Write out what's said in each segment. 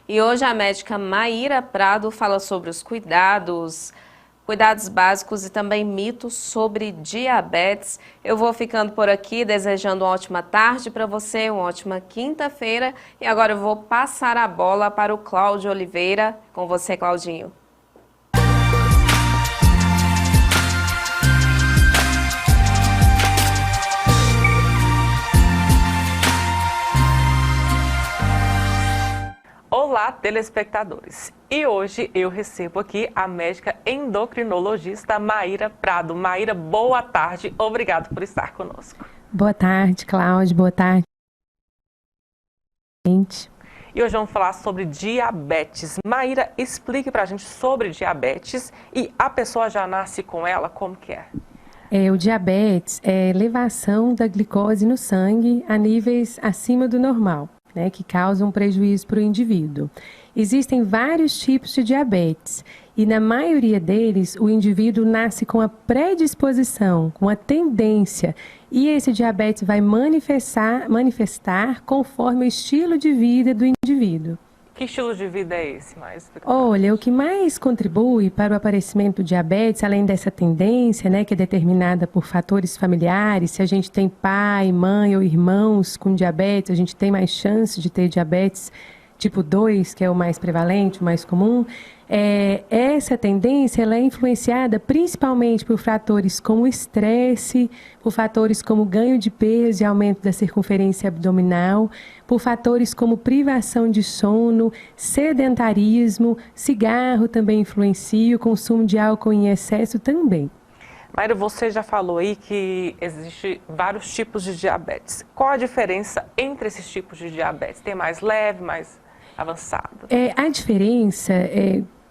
E hoje a médica Maíra Prado fala sobre os cuidados básicos e também mitos sobre diabetes. Eu vou ficando por aqui, desejando uma ótima tarde para você, uma ótima quinta-feira. E agora eu vou passar a bola para o Cláudio Oliveira. Com você, Claudinho. Olá, telespectadores! E hoje eu recebo aqui a médica endocrinologista Maíra Prado. Maíra, boa tarde. Obrigado por estar conosco. Boa tarde, Cláudia. Boa tarde, gente. E hoje vamos falar sobre diabetes. Maíra, explique pra gente sobre diabetes e a pessoa já nasce com ela, como que é? O diabetes é elevação da glicose no sangue a níveis acima do normal, né, que causam prejuízo para o indivíduo. Existem vários tipos de diabetes e na maioria deles o indivíduo nasce com a predisposição, com a tendência, e esse diabetes vai manifestar conforme o estilo de vida do indivíduo. Que estilo de vida é esse? Olha, o que mais contribui para o aparecimento do diabetes, além dessa tendência, né, que é determinada por fatores familiares, se a gente tem pai, mãe ou irmãos com diabetes, a gente tem mais chance de ter diabetes tipo 2, que é o mais prevalente, o mais comum. Essa tendência ela é influenciada principalmente por fatores como estresse, por fatores como ganho de peso e aumento da circunferência abdominal, por fatores como privação de sono, sedentarismo, cigarro também influencia, o consumo de álcool em excesso também. Maíra, você já falou aí que existem vários tipos de diabetes. Qual a diferença entre esses tipos de diabetes? Tem mais leve, mais avançado? A diferença,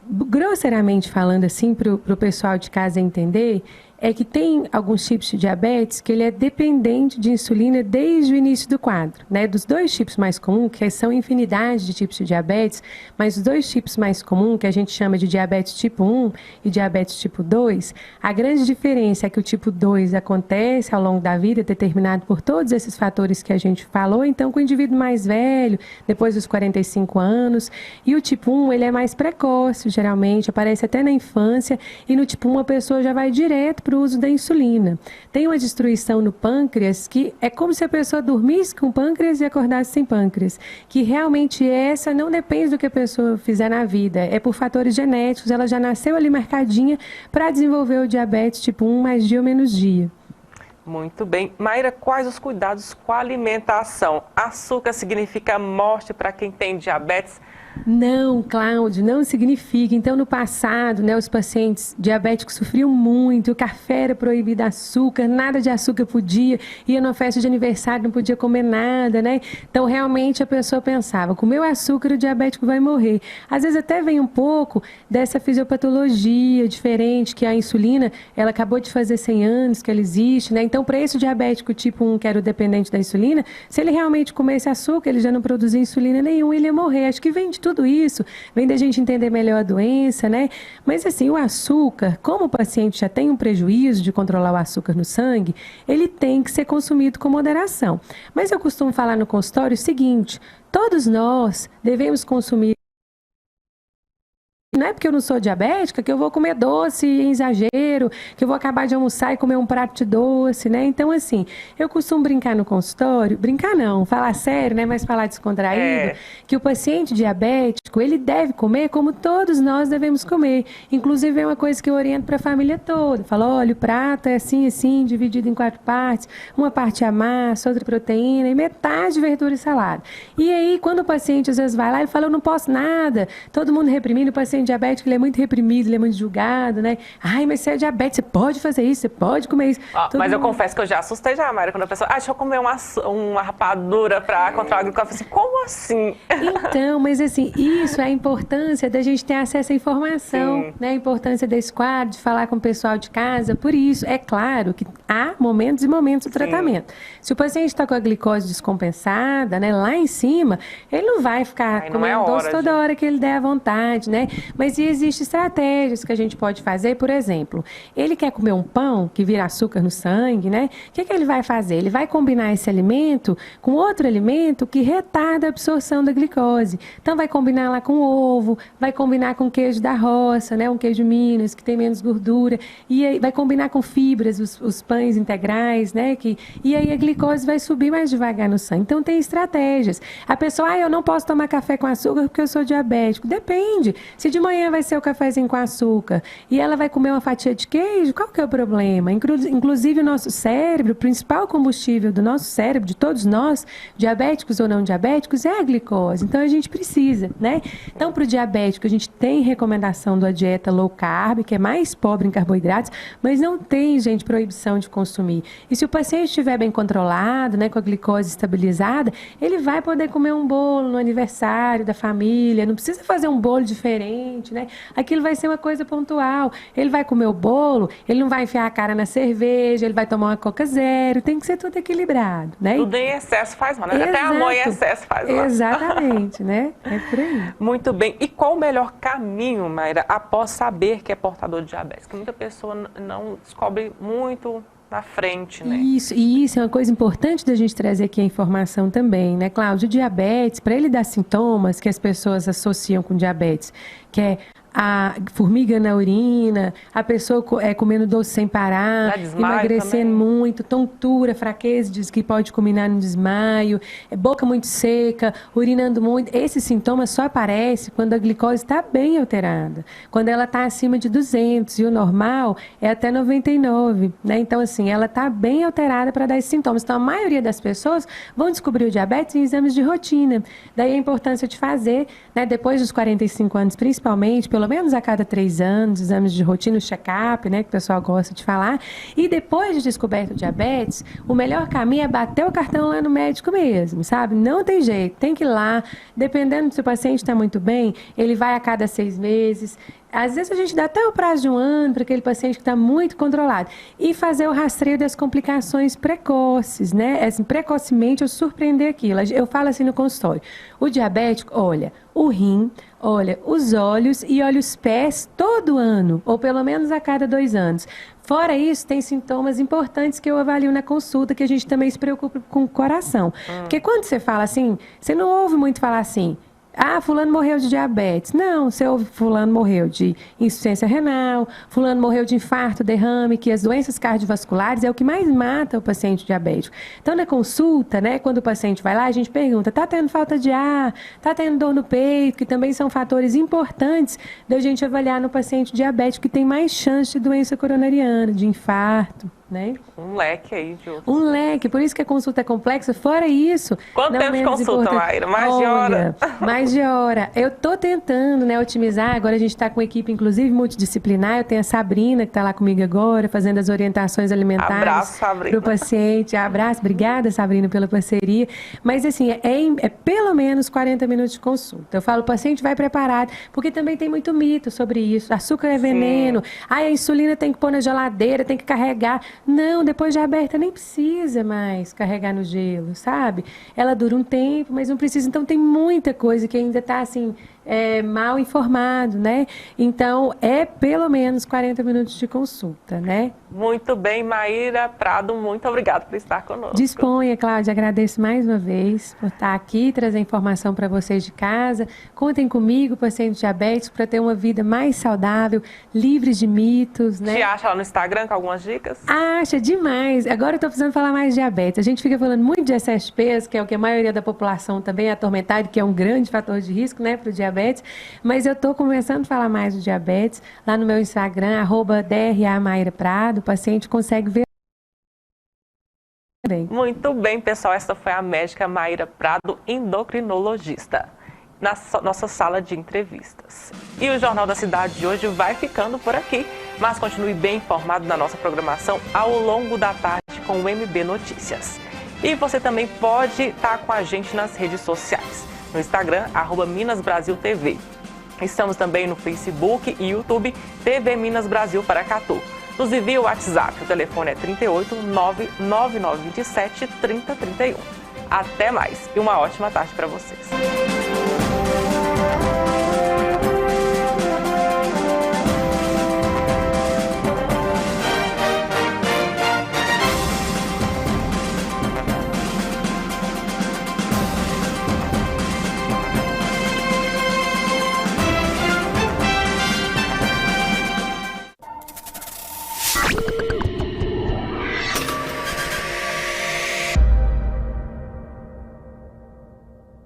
grosseiramente falando assim, para o pessoal de casa entender, é que tem alguns tipos de diabetes que ele é dependente de insulina desde o início do quadro, né? Dos dois tipos mais comuns, que são infinidade de tipos de diabetes, mas os dois tipos mais comuns, que a gente chama de diabetes tipo 1 e diabetes tipo 2, a grande diferença é que o tipo 2 acontece ao longo da vida, determinado por todos esses fatores que a gente falou, então com o indivíduo mais velho, depois dos 45 anos, e o tipo 1 ele é mais precoce, geralmente, aparece até na infância, e no tipo 1 a pessoa já vai direto para o uso da insulina. Tem uma destruição no pâncreas que é como se a pessoa dormisse com pâncreas e acordasse sem pâncreas, que realmente essa não depende do que a pessoa fizer na vida, é por fatores genéticos, ela já nasceu ali marcadinha para desenvolver o diabetes tipo 1 mais dia ou menos dia. Muito bem. Maíra, quais os cuidados com a alimentação? Açúcar significa morte para quem tem diabetes? Não, Cláudio, não significa. Então, no passado, né, os pacientes diabéticos sofriam muito, o café era proibido açúcar, nada de açúcar podia, ia numa festa de aniversário, não podia comer nada, né? Então, realmente, a pessoa pensava, comeu açúcar, o diabético vai morrer. Às vezes até vem um pouco dessa fisiopatologia diferente, que a insulina, ela acabou de fazer 100 anos que ela existe, né? Então, para esse diabético tipo 1, que era o dependente da insulina, se ele realmente comesse açúcar, ele já não produzia insulina nenhuma, ele ia morrer. Acho que vem de tudo isso, vem da gente entender melhor a doença, né? Mas assim, o açúcar, como o paciente já tem um prejuízo de controlar o açúcar no sangue, ele tem que ser consumido com moderação. Mas eu costumo falar no consultório o seguinte, todos nós devemos consumir. Não é porque eu não sou diabética que eu vou comer doce em exagero, que eu vou acabar de almoçar e comer um prato de doce, né? Então, assim, eu costumo brincar no consultório, brincar não, falar sério, né? Mas falar descontraído, que o paciente diabético, ele deve comer como todos nós devemos comer. Inclusive, é uma coisa que eu oriento para a família toda. Falo, olha, o prato é assim, assim, dividido em 4 partes, uma parte é a massa, outra proteína e metade verdura e salada. E aí, quando o paciente às vezes vai lá e fala, eu não posso nada, todo mundo reprimindo, o paciente diabético, ele é muito reprimido, ele é muito julgado, né? Ai, mas você é diabetes, você pode fazer isso, você pode comer isso. Mas eu confesso que eu já assustei já, Maíra, quando a pessoa, deixa eu comer uma rapadura para controlar a glicose. Assim, como assim? Então, mas assim, isso é a importância da gente ter acesso à informação, né? A importância desse quadro, de falar com o pessoal de casa. Por isso, é claro que há momentos e momentos do tratamento. Se o paciente está com a glicose descompensada, né, lá em cima, ele não vai ficar comendo doce toda hora que ele der à vontade, né? Mas existem estratégias que a gente pode fazer, por exemplo, ele quer comer um pão que vira açúcar no sangue, né? O que ele vai fazer? Ele vai combinar esse alimento com outro alimento que retarda a absorção da glicose. Então, vai combinar lá com ovo, vai combinar com queijo da roça, né? Um queijo Minas, que tem menos gordura, e aí vai combinar com fibras, os pães integrais, né? E aí a glicose vai subir mais devagar no sangue. Então, tem estratégias. A pessoa, eu não posso tomar café com açúcar porque eu sou diabético. Depende. Se de manhã vai ser o cafezinho com açúcar e ela vai comer uma fatia de queijo, qual que é o problema? Inclusive, o nosso cérebro, o principal combustível do nosso cérebro, de todos nós, diabéticos ou não diabéticos, é a glicose. Então, a gente precisa, né? Então, para o diabético, a gente tem recomendação da dieta low carb, que é mais pobre em carboidratos, mas não tem, gente, proibição de consumir. E se o paciente estiver bem controlado, né, com a glicose estabilizada, ele vai poder comer um bolo no aniversário da família, não precisa fazer um bolo diferente, né? Aquilo vai ser uma coisa pontual. Ele vai comer o bolo, ele não vai enfiar a cara na cerveja, ele vai tomar uma Coca Zero, tem que ser tudo equilibrado, né? Tudo em excesso faz mal, né? Até amor em excesso faz mal. Exatamente, né? É por aí. Muito bem. E qual o melhor caminho, Maíra, após saber que é portador de diabetes? Que muita pessoa não descobre muito na frente, né? Isso é uma coisa importante da gente trazer aqui a informação também, né, Cláudio? O diabetes, para ele dar sintomas que as pessoas associam com diabetes, que é a formiga na urina, a pessoa comendo doce sem parar, emagrecendo muito, tontura, fraqueza, diz que pode culminar no desmaio, boca muito seca, urinando muito. Esses sintomas só aparecem quando a glicose está bem alterada, quando ela está acima de 200 e o normal é até 99, né? Então, assim, ela está bem alterada para dar esses sintomas. Então, a maioria das pessoas vão descobrir o diabetes em exames de rotina. Daí a importância de fazer, né, depois dos 45 anos, principalmente, pelo menos a cada 3 anos, exames de rotina, o check-up, né, que o pessoal gosta de falar. E depois de descoberto o diabetes, o melhor caminho é bater o cartão lá no médico mesmo, sabe? Não tem jeito, tem que ir lá. Dependendo se o paciente está muito bem, ele vai a cada 6 meses. Às vezes a gente dá até o prazo de 1 ano para aquele paciente que está muito controlado. E fazer o rastreio das complicações precoces, né? Assim, precocemente eu surpreender aquilo. Eu falo assim no consultório. O diabético, olha, o rim, olha, os olhos e olha os pés todo ano, ou pelo menos a cada 2 anos. Fora isso, tem sintomas importantes que eu avalio na consulta, que a gente também se preocupa com o coração. Porque quando você fala assim, você não ouve muito falar assim, fulano morreu de diabetes. Não, você ouve fulano morreu de insuficiência renal, fulano morreu de infarto, derrame, que as doenças cardiovasculares é o que mais mata o paciente diabético. Então, na consulta, né, quando o paciente vai lá, a gente pergunta, tá tendo falta de ar, tá tendo dor no peito, que também são fatores importantes da gente avaliar no paciente diabético que tem mais chance de doença coronariana, de infarto. Né? Um leque aí de outros. Um leque, por isso que a consulta é complexa. Fora isso... Quanto tempo de consulta, Maíra? Mais de hora? Mais de hora. Eu estou tentando, né, otimizar. Agora a gente está com uma equipe, inclusive, multidisciplinar. Eu tenho a Sabrina, que está lá comigo agora, fazendo as orientações alimentares para o paciente. Abraço, obrigada, Sabrina, pela parceria. Mas, assim, é pelo menos 40 minutos de consulta. Eu falo, o paciente vai preparado, porque também tem muito mito sobre isso. Açúcar é veneno. A insulina tem que pôr na geladeira, tem que carregar. Não, depois de aberta nem precisa mais carregar no gelo, sabe? Ela dura um tempo, mas não precisa. Então, tem muita coisa que ainda está, assim, mal informado, né? Então, é pelo menos 40 minutos de consulta, né? Muito bem, Maíra Prado, muito obrigada por estar conosco. Disponha, Cláudia, agradeço mais uma vez por estar aqui, trazer informação para vocês de casa. Contem comigo, paciente diabético, para ter uma vida mais saudável, livre de mitos, né? Te acha lá no Instagram com algumas dicas? Acha demais. Agora eu estou precisando falar mais de diabetes. A gente fica falando muito de excesso de peso, que é o que a maioria da população também é atormentada, que é um grande fator de risco, né, para o diabetes. Mas eu estou começando a falar mais do diabetes lá no meu Instagram, @DRA_Maíra_Prado. O paciente consegue ver. Muito bem, pessoal. Essa foi a médica Maíra Prado, endocrinologista, na nossa sala de entrevistas. E o Jornal da Cidade de hoje vai ficando por aqui, mas continue bem informado da nossa programação ao longo da tarde com o MB Notícias. E você também pode estar com a gente nas redes sociais, no Instagram, @MinasBrasilTV. Estamos também no Facebook e YouTube, TV Minas Brasil Paracatu. Nos envie o WhatsApp, o telefone é 38 99927 3031. Até mais e uma ótima tarde para vocês.